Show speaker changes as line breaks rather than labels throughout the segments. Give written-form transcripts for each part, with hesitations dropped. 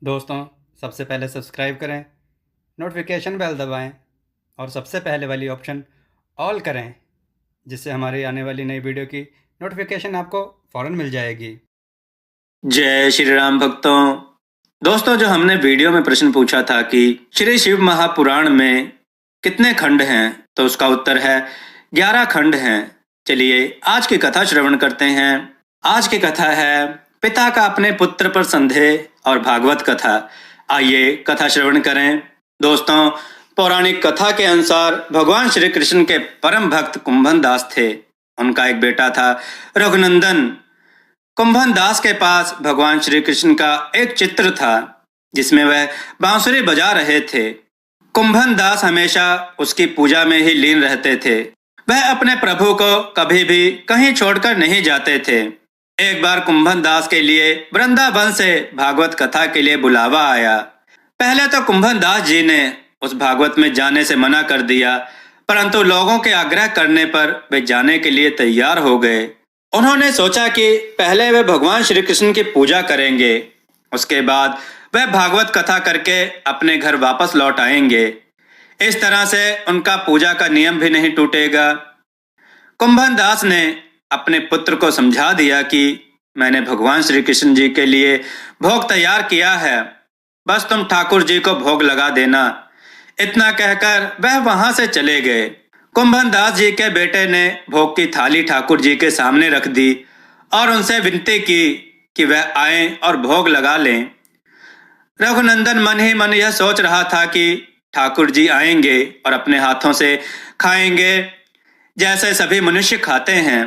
दोस्तों, सबसे पहले सब्सक्राइब करें, नोटिफिकेशन बेल दबाएं और सबसे पहले वाली ऑप्शन ऑल करें, जिससे हमारी आने वाली नई वीडियो की नोटिफिकेशन आपको फ़ौरन मिल जाएगी।
जय श्री राम भक्तों। दोस्तों, जो हमने वीडियो में प्रश्न पूछा था कि श्री शिव महापुराण में कितने खंड हैं, तो उसका उत्तर है 11 खंड हैं। चलिए आज की कथा श्रवण करते हैं। आज की कथा है पिता का अपने पुत्र पर संदेह और भागवत कथा। आइए कथा श्रवण करें। दोस्तों, पौराणिक कथा के अनुसार भगवान श्री कृष्ण के परम भक्त कुंभन दास थे। उनका एक बेटा था रघुनंदन। कुंभन दास के पास भगवान श्री कृष्ण का एक चित्र था जिसमें वह बांसुरी बजा रहे थे। कुंभन दास हमेशा उसकी पूजा में ही लीन रहते थे। वह अपने प्रभु को कभी भी कहीं छोड़कर नहीं जाते थे। एक बार कुंभन दास के लिए वृंदावन से भागवत कथा के लिए बुलावा आया। पहले तो कुंभन दास जी ने उस भागवत में जाने से मना कर दिया, परंतु लोगों के आग्रह करने पर वे जाने के लिए तैयार हो गए। उन्होंने सोचा कि पहले वे भगवान श्री कृष्ण की पूजा करेंगे, उसके बाद वह भागवत कथा करके अपने घर वापस लौट आएंगे। इस तरह से उनका पूजा का नियम भी नहीं टूटेगा। कुंभन दास ने अपने पुत्र को समझा दिया कि मैंने भगवान श्री कृष्ण जी के लिए भोग तैयार किया है, बस तुम ठाकुर जी को भोग लगा देना। इतना कहकर वह वहां से चले गए। कुंभन दास जी के बेटे ने भोग की थाली ठाकुर जी के सामने रख दी और उनसे विनती की कि वह आए और भोग लगा लें। रघुनंदन मन ही मन यह सोच रहा था कि ठाकुर जी आएंगे और अपने हाथों से खाएंगे जैसे सभी मनुष्य खाते हैं।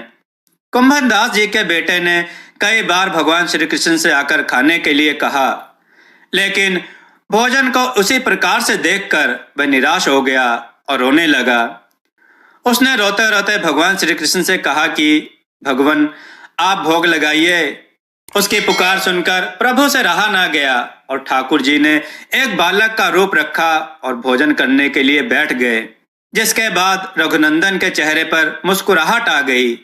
कुंभन दास जी के बेटे ने कई बार भगवान श्री कृष्ण से आकर खाने के लिए कहा, लेकिन भोजन को उसी प्रकार से देखकर वह निराश हो गया और रोने लगा। उसने रोते रोते भगवान श्री कृष्ण से कहा कि भगवान, आप भोग लगाइए। उसकी पुकार सुनकर प्रभु से रहा ना गया और ठाकुर जी ने एक बालक का रूप रखा और भोजन करने के लिए बैठ गए, जिसके बाद रघुनंदन के चेहरे पर मुस्कुराहट आ गई।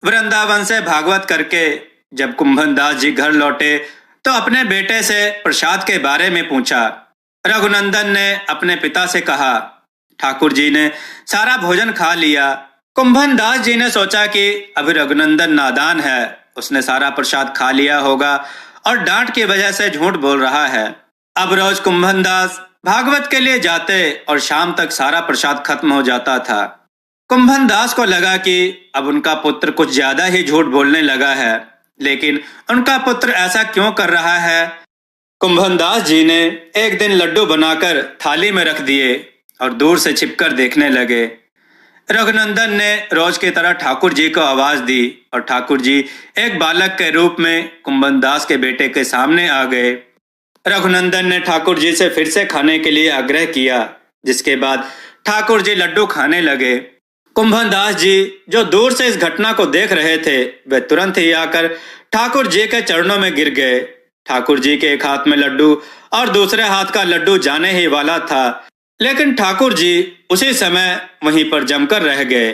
वृंदावन से भागवत करके जब कुंभन दास जी घर लौटे तो अपने बेटे से प्रसाद के बारे में पूछा। रघुनंदन ने अपने पिता से कहा, ठाकुर जी ने सारा भोजन खा लिया। कुंभन दास जी ने सोचा कि अभी रघुनंदन नादान है, उसने सारा प्रसाद खा लिया होगा और डांट की वजह से झूठ बोल रहा है। अब रोज कुंभन दास भागवत के लिए जाते और शाम तक सारा प्रसाद खत्म हो जाता था। कुंभन दास को लगा कि अब उनका पुत्र कुछ ज्यादा ही झूठ बोलने लगा है, लेकिन उनका पुत्र ऐसा क्यों कर रहा है। कुंभन दास जी ने एक दिन लड्डू बनाकर थाली में रख दिए और दूर से छिपकर देखने लगे। रघुनंदन ने रोज की तरह ठाकुर जी को आवाज दी और ठाकुर जी एक बालक के रूप में कुंभन दास के बेटे के सामने आ गए। रघुनंदन ने ठाकुर जी से फिर से खाने के लिए आग्रह किया, जिसके बाद ठाकुर जी लड्डू खाने लगे। कुंभन दास जी जो दूर से इस घटना को देख रहे थे, वे तुरंत ही आकर ठाकुर जी के चरणों में गिर गए। ठाकुर जी के एक हाथ में लड्डू और दूसरे हाथ का लड्डू जाने ही वाला था, लेकिन ठाकुर जी उसी समय वहीं पर जमकर रह गए।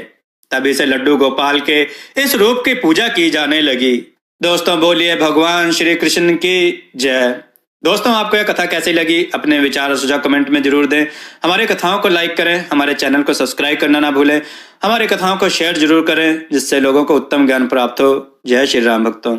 तभी से लड्डू गोपाल के इस रूप की पूजा की जाने लगी। दोस्तों, बोलिए भगवान श्री कृष्ण की जय। दोस्तों, आपको यह कथा कैसी लगी अपने विचार और सुझाव कमेंट में जरूर दें। हमारी कथाओं को लाइक करें, हमारे चैनल को सब्सक्राइब करना ना भूलें। हमारी कथाओं को शेयर जरूर करें, जिससे लोगों को उत्तम ज्ञान प्राप्त हो। जय श्री राम भक्तों।